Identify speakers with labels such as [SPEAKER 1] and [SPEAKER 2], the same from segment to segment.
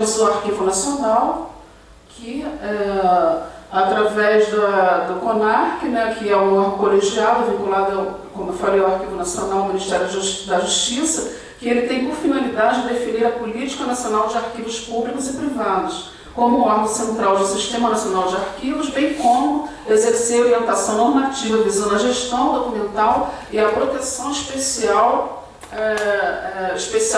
[SPEAKER 1] do Arquivo Nacional, que, através do CONARC, né, que é um órgão colegiado vinculado, como eu falei, ao Arquivo Nacional, ao Ministério da Justiça, que ele tem por finalidade definir a Política Nacional de Arquivos Públicos e Privados, como um órgão central do Sistema Nacional de Arquivos, bem como exercer orientação normativa visando a gestão documental e a proteção especial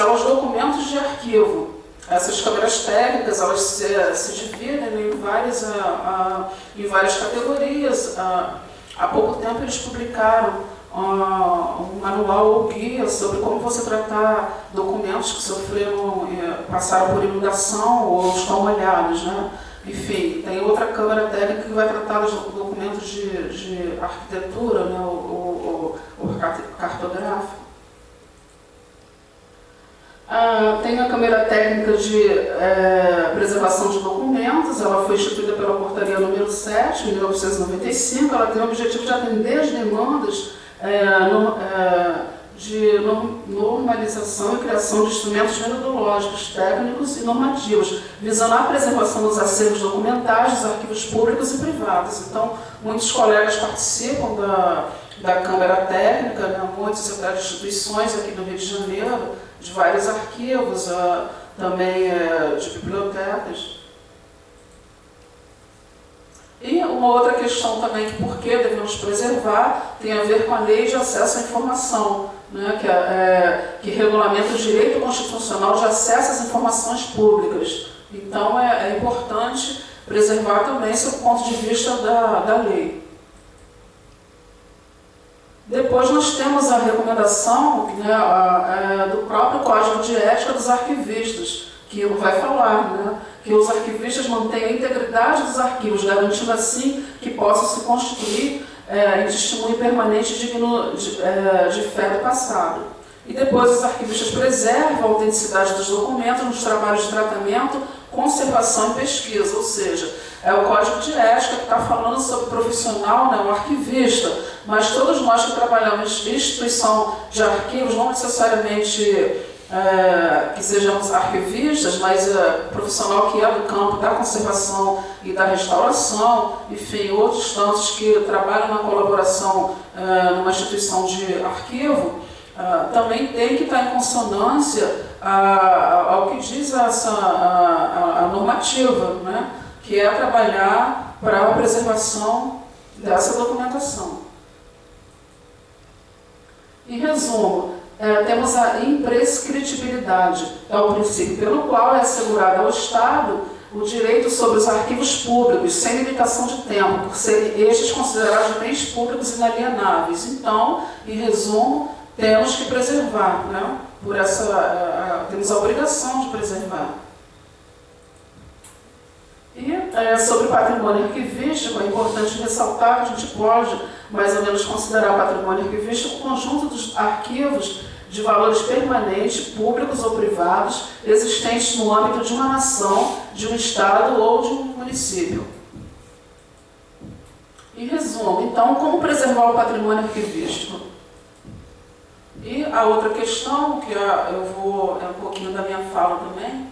[SPEAKER 1] aos documentos de arquivo. Essas câmeras técnicas, elas se dividem em várias categorias. Há pouco tempo eles publicaram um manual ou guia sobre como você tratar documentos que passaram por inundação ou estão molhados, né? Enfim, tem outra câmara técnica que vai tratar dos documentos de arquitetura, né? o cartográfico. Tem a Câmara Técnica de Preservação de Documentos, ela foi instituída pela Portaria número 7, de 1995, ela tem o objetivo de atender as demandas de normalização e criação de instrumentos metodológicos, técnicos e normativos, visando a preservação dos acervos documentais dos arquivos públicos e privados. Então, muitos colegas participam da Câmara Técnica, né, muitas até instituições aqui no Rio de Janeiro, de vários arquivos, também de bibliotecas. E uma outra questão também, que por que devemos preservar, tem a ver com a Lei de Acesso à Informação, né, que regulamenta o direito constitucional de acesso às informações públicas. Então, é importante preservar também esse ponto de vista da lei. Depois nós temos a recomendação, né, do próprio Código de Ética dos Arquivistas, que vai falar, né, que os arquivistas mantenham a integridade dos arquivos, garantindo assim que possam se constituir em testemunho permanente digno de fé do passado. E depois os arquivistas preservam a autenticidade dos documentos nos trabalhos de tratamento, conservação e pesquisa, ou seja, é o Código de Ética que está falando sobre o profissional, né, o arquivista, mas todos nós que trabalhamos em instituição de arquivos, não necessariamente que sejamos arquivistas, mas profissional que é do campo da conservação e da restauração, enfim, outros tantos que trabalham na colaboração numa instituição de arquivo, também tem que estar em consonância ao que diz a normativa, né, que é trabalhar para a preservação dessa documentação. Em resumo, temos a imprescritibilidade, é o princípio pelo qual é assegurado ao Estado o direito sobre os arquivos públicos, sem limitação de tempo, por serem estes considerados bens públicos inalienáveis. Então, em resumo, temos que preservar, né? Temos a obrigação de preservar. E sobre o patrimônio arquivístico, é importante ressaltar que a gente pode, mais ou menos, considerar o patrimônio arquivístico o conjunto dos arquivos de valores permanentes, públicos ou privados, existentes no âmbito de uma nação, de um estado ou de um município. Em resumo, então, como preservar o patrimônio arquivístico? E a outra questão, que é um pouquinho da minha fala também,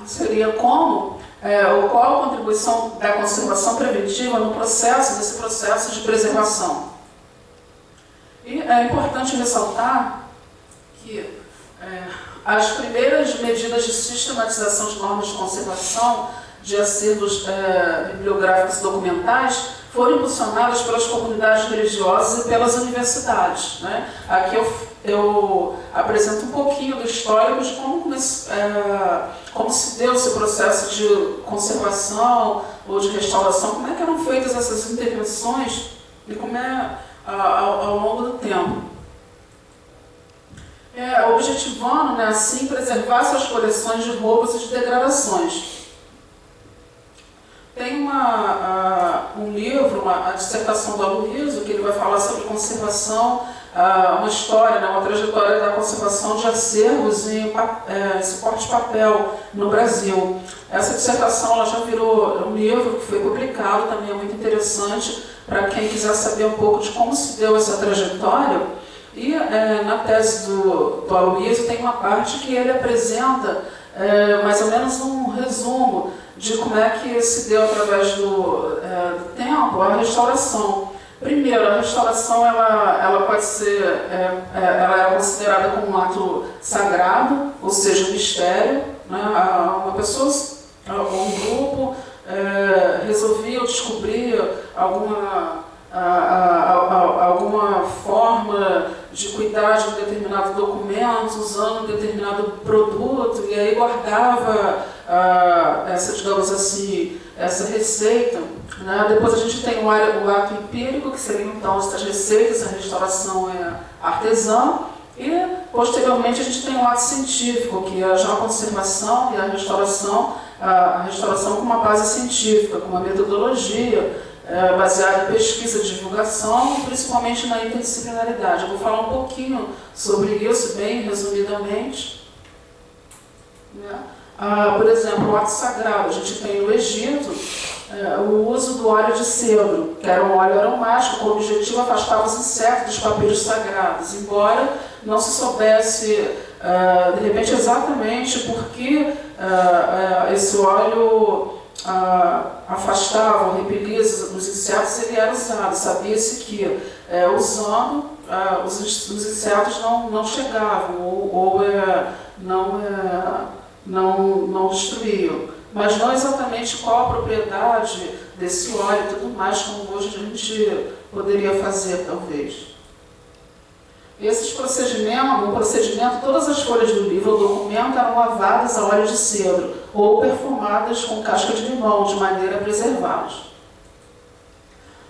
[SPEAKER 1] seria qual a contribuição da conservação preventiva nesse processo de preservação. E é importante ressaltar que as primeiras medidas de sistematização de normas de conservação de acervos bibliográficos e documentais foram impulsionadas pelas comunidades religiosas e pelas universidades, né? Aqui eu apresento um pouquinho do histórico de como se deu esse processo de conservação ou de restauração, como é que eram feitas essas intervenções e como ao longo do tempo. Objetivando, né, assim, preservar suas coleções de roupas e de degradações. Tem um livro, a dissertação do Aloysio, que ele vai falar sobre conservação, uma história, né, uma trajetória da conservação de acervos em suporte de papel no Brasil. Essa dissertação ela já virou um livro que foi publicado, também é muito interessante para quem quiser saber um pouco de como se deu essa trajetória. E na tese do Aloysio tem uma parte que ele apresenta mais ou menos um resumo de como é que se deu através do tempo a restauração. Primeiro, a restauração ela pode ser, ela é considerada como um ato sagrado, ou seja, um mistério, né? Uma pessoa, um grupo resolvia descobrir alguma forma de cuidar de um determinado documento usando um determinado produto e aí guardava digamos assim, essa receita, né? Depois a gente tem o ato empírico, que seria então essas receitas, a restauração artesã, e posteriormente a gente tem o ato científico, que é já a conservação e a restauração com uma base científica, com uma metodologia baseada em pesquisa e divulgação, principalmente na interdisciplinaridade. Eu vou falar um pouquinho sobre isso, bem resumidamente, né? Por exemplo, o ato sagrado. A gente tem no Egito o uso do óleo de cedro, que era um óleo aromático com o objetivo de afastar os insetos dos papiros sagrados, embora não se soubesse, de repente, exatamente por que esse óleo afastava ou repelia os insetos, ele era usado. Sabia-se que, usando, os insetos não chegavam ou não destruíam, mas não exatamente qual a propriedade desse óleo e tudo mais, como hoje a gente poderia fazer, talvez. No procedimento, todas as folhas do livro ou documento eram lavadas a óleo de cedro ou perfumadas com casca de limão, de maneira a preservá-las.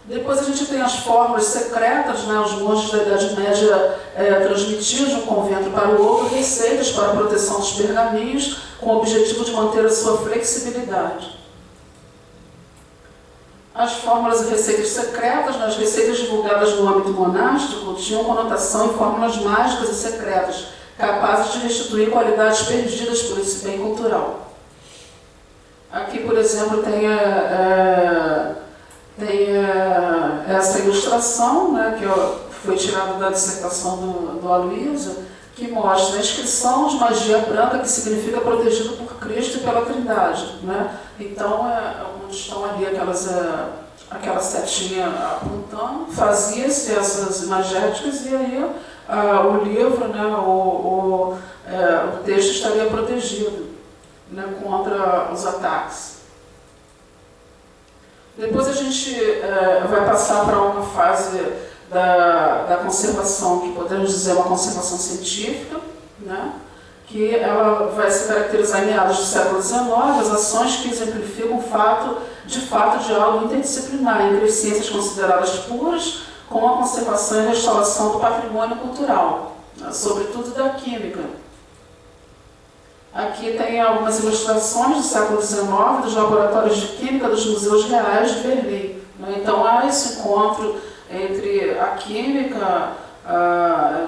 [SPEAKER 1] Depois a gente tem as fórmulas secretas, né? Os monges da Idade Média transmitiam de um convento para o outro receitas para a proteção dos pergaminhos, com o objetivo de manter a sua flexibilidade. As fórmulas e receitas secretas, as receitas divulgadas no âmbito monástico, tinham conotação em fórmulas mágicas e secretas, capazes de restituir qualidades perdidas por esse bem cultural. Aqui, por exemplo, tem essa ilustração, né, que foi tirada da dissertação do Aloysio, que mostra a inscrição de magia branca, que significa protegido por Cristo e pela Trindade, né? Então, onde estão ali aquela setinha apontando, fazia-se essas imagéticas e aí o livro, né, o texto estaria protegido, né, contra os ataques. Depois a gente vai passar para uma fase da conservação, que podemos dizer uma conservação científica, né? Que ela vai se caracterizar em meados do século XIX, as ações que exemplificam o fato de algo interdisciplinar entre as ciências consideradas puras, com a conservação e restauração do patrimônio cultural, né? Sobretudo da química. Aqui tem algumas ilustrações do século XIX, dos laboratórios de química dos museus reais de Berlim, né? Então há esse encontro entre a química,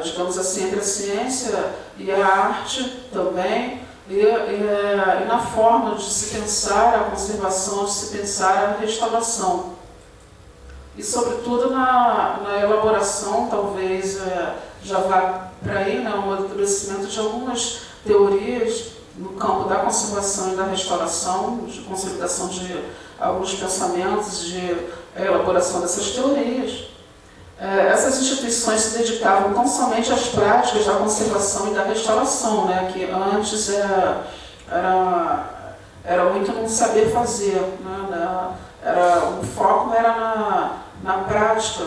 [SPEAKER 1] digamos assim, entre a ciência e a arte também, e na forma de se pensar a conservação, de se pensar a restauração. E, sobretudo, na elaboração, talvez já vá para aí, né, um amadurecimento de algumas teorias no campo da conservação e da restauração, de consolidação de alguns pensamentos, de elaboração dessas teorias. Essas instituições se dedicavam tão somente às práticas da conservação e da restauração, né, que antes era muito não saber fazer, né, o foco era na prática,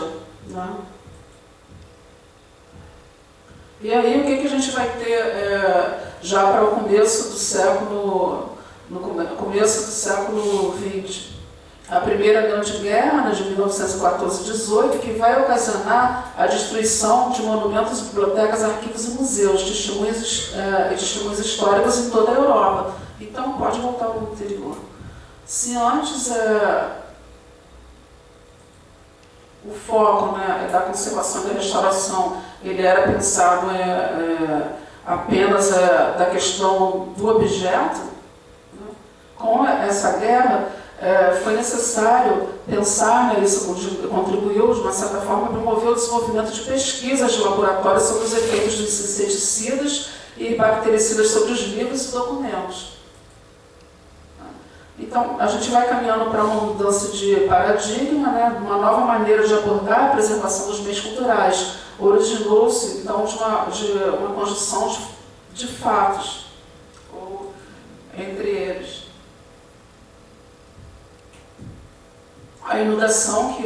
[SPEAKER 1] né. E aí o que a gente vai ter já para o começo do século, começo do século XX? A Primeira Grande Guerra, né, de 1914-18, que vai ocasionar a destruição de monumentos, bibliotecas, arquivos e museus, testemunhos históricos em toda a Europa. Então, pode voltar ao anterior. Se antes o foco, né, da conservação e da restauração ele era pensado apenas da questão do objeto, né, com essa guerra, foi necessário pensar, né, isso contribuiu, de uma certa forma, para promover o desenvolvimento de pesquisas de laboratório sobre os efeitos dos inseticidas e bactericidas sobre os livros e documentos. Então, a gente vai caminhando para uma mudança de paradigma, né, uma nova maneira de abordar a preservação dos bens culturais. Originou-se, então, de uma conjunção de fatos, entre eles. A inundação,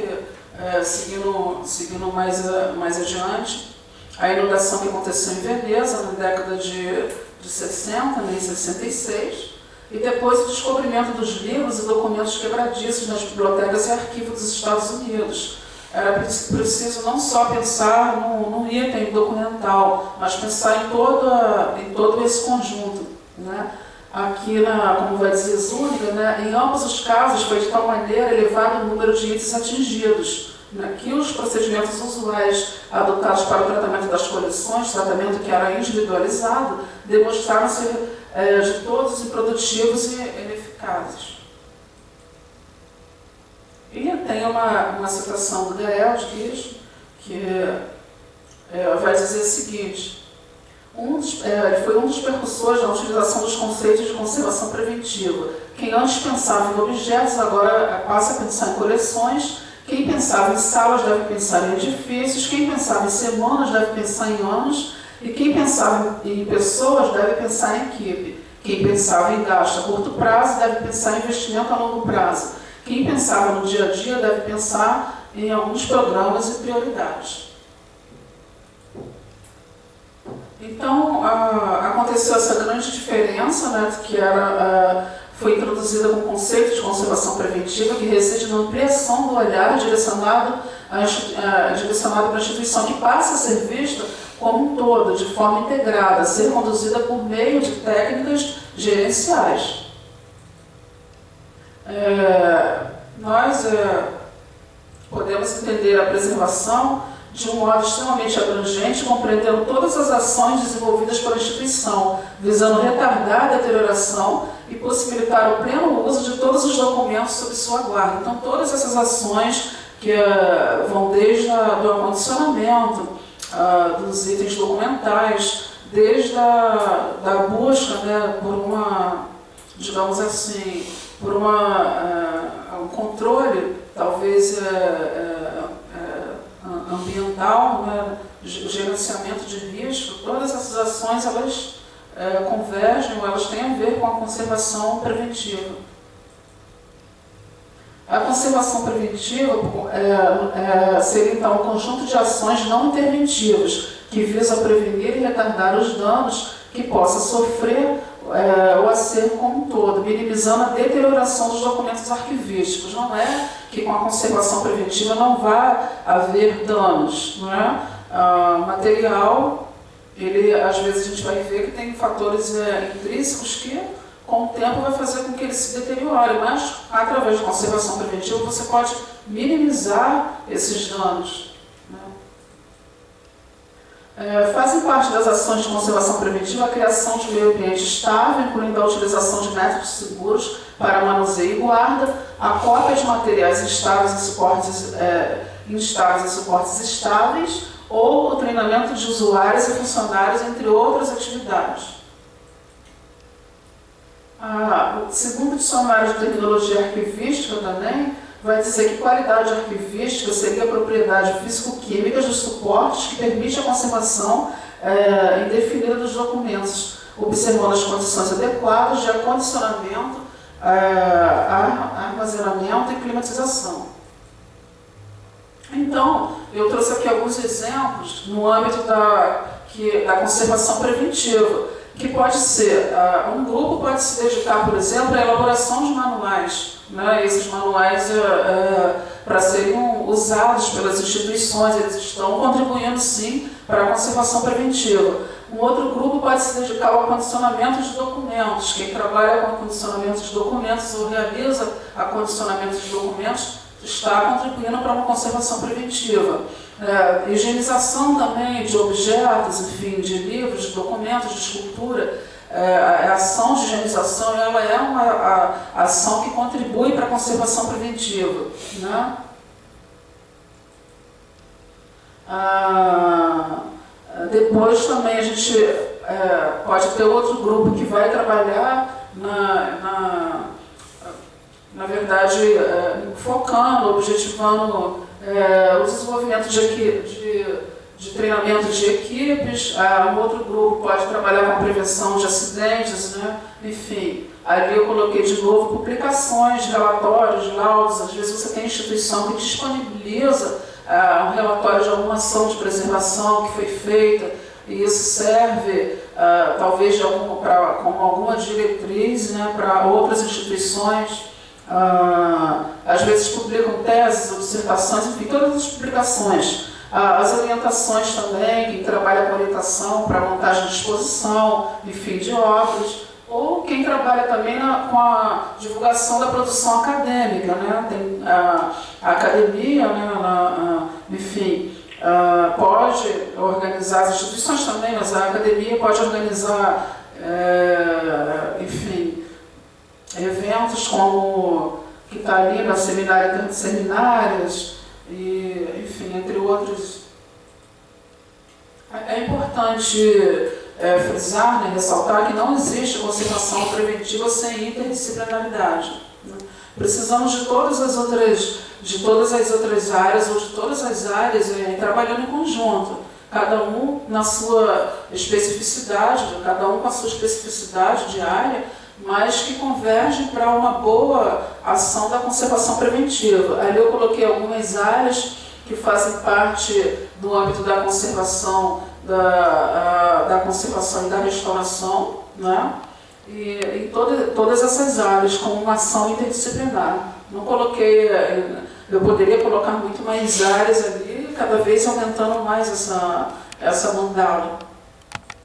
[SPEAKER 1] seguindo mais adiante, a inundação que aconteceu em Veneza na década de 60, em 66, e depois o descobrimento dos livros e documentos quebradiços nas bibliotecas e arquivos dos Estados Unidos. Era preciso não só pensar no item documental, mas pensar em todo esse conjunto, né? Aqui, como vai dizer Zúñiga, né, em ambos os casos foi de tal maneira elevado o número de itens atingidos, né, que os procedimentos usuais adotados para o tratamento das coleções, tratamento que era individualizado, demonstraram ser de todos improdutivos e ineficazes. E tem uma citação do Gael de Guiche, que vai dizer o seguinte: ele foi um dos precursores da utilização dos conceitos de conservação preventiva. Quem antes pensava em objetos, agora passa a pensar em coleções. Quem pensava em salas deve pensar em edifícios. Quem pensava em semanas deve pensar em anos. E quem pensava em pessoas deve pensar em equipe. Quem pensava em gasto a curto prazo deve pensar em investimento a longo prazo. Quem pensava no dia a dia deve pensar em alguns programas e prioridades. Então, aconteceu essa grande diferença, né, que foi introduzida com o conceito de conservação preventiva, que reside na ampliação do olhar direcionado para a instituição, que passa a ser vista como um todo, de forma integrada, a ser conduzida por meio de técnicas gerenciais. Nós podemos entender a preservação de um modo extremamente abrangente, compreendendo todas as ações desenvolvidas pela instituição, visando retardar a deterioração e possibilitar o pleno uso de todos os documentos sob sua guarda. Então, todas essas ações que vão desde do acondicionamento, dos itens documentais, desde da busca, né, por uma, digamos assim, por um controle, talvez ambiental, né, gerenciamento de risco, todas essas ações elas convergem, ou elas têm a ver com a conservação preventiva. A conservação preventiva seria então um conjunto de ações não interventivas que visa prevenir e retardar os danos que possa sofrer o acervo como um todo, minimizando a deterioração dos documentos arquivísticos. Não é que com a conservação preventiva não vai haver danos, não é? Material, às vezes a gente vai ver que tem fatores intrínsecos que com o tempo vai fazer com que ele se deteriore, mas através de conservação preventiva você pode minimizar esses danos. Fazem parte das ações de conservação preventiva a criação de meio ambiente estável, incluindo a utilização de métodos seguros para manuseio e guarda, a cópia de materiais instáveis e suportes instáveis e suportes estáveis, ou o treinamento de usuários e funcionários, entre outras atividades. Segundo o dicionário de terminologia arquivística também, vai dizer que qualidade arquivística seria a propriedade físico-química dos suportes que permite a conservação indefinida dos documentos, observando as condições adequadas de acondicionamento, armazenamento e climatização. Então, eu trouxe aqui alguns exemplos no âmbito da conservação preventiva, que pode ser, um grupo pode se dedicar, por exemplo, à elaboração de manuais, né? Esses manuais, para serem usados pelas instituições, eles estão contribuindo, sim, para a conservação preventiva. Um outro grupo pode se dedicar ao acondicionamento de documentos. Quem trabalha com acondicionamento de documentos ou realiza acondicionamento de documentos está contribuindo para uma conservação preventiva. Higienização também de objetos, enfim, de livros, de documentos, de escultura, a ação de higienização ela é uma ação que contribui para a conservação preventiva, né? Depois também a gente pode ter outro grupo que vai trabalhar na verdade, focando, objetivando o desenvolvimento de treinamento de equipes. Um outro grupo pode trabalhar com a prevenção de acidentes, né? Enfim, ali eu coloquei de novo publicações, relatórios, laudos. Às vezes você tem instituição que disponibiliza um relatório de alguma ação de preservação que foi feita, e isso serve talvez como alguma diretriz, né, para outras instituições. Às vezes publicam teses ou dissertações, enfim, todas as publicações. As orientações também, quem trabalha com orientação para montagem de exposição, enfim, de obras, ou quem trabalha também com a divulgação da produção acadêmica, né? Tem a academia, né, enfim, pode organizar, as instituições também, mas a academia pode organizar, enfim, eventos como que está ali na seminárias, e, enfim, entre outros. É importante frisar, né, ressaltar que não existe conservação preventiva sem interdisciplinaridade, né? Precisamos de todas as outras áreas, ou de todas as áreas trabalhando em conjunto, cada um na sua especificidade, cada um com a sua especificidade de área, mas que convergem para uma boa ação da conservação preventiva. Ali eu coloquei algumas áreas que fazem parte do âmbito da conservação, da conservação e da restauração, né? E todas essas áreas como uma ação interdisciplinar. Não coloquei, eu poderia colocar muito mais áreas ali, cada vez aumentando mais essa mandala.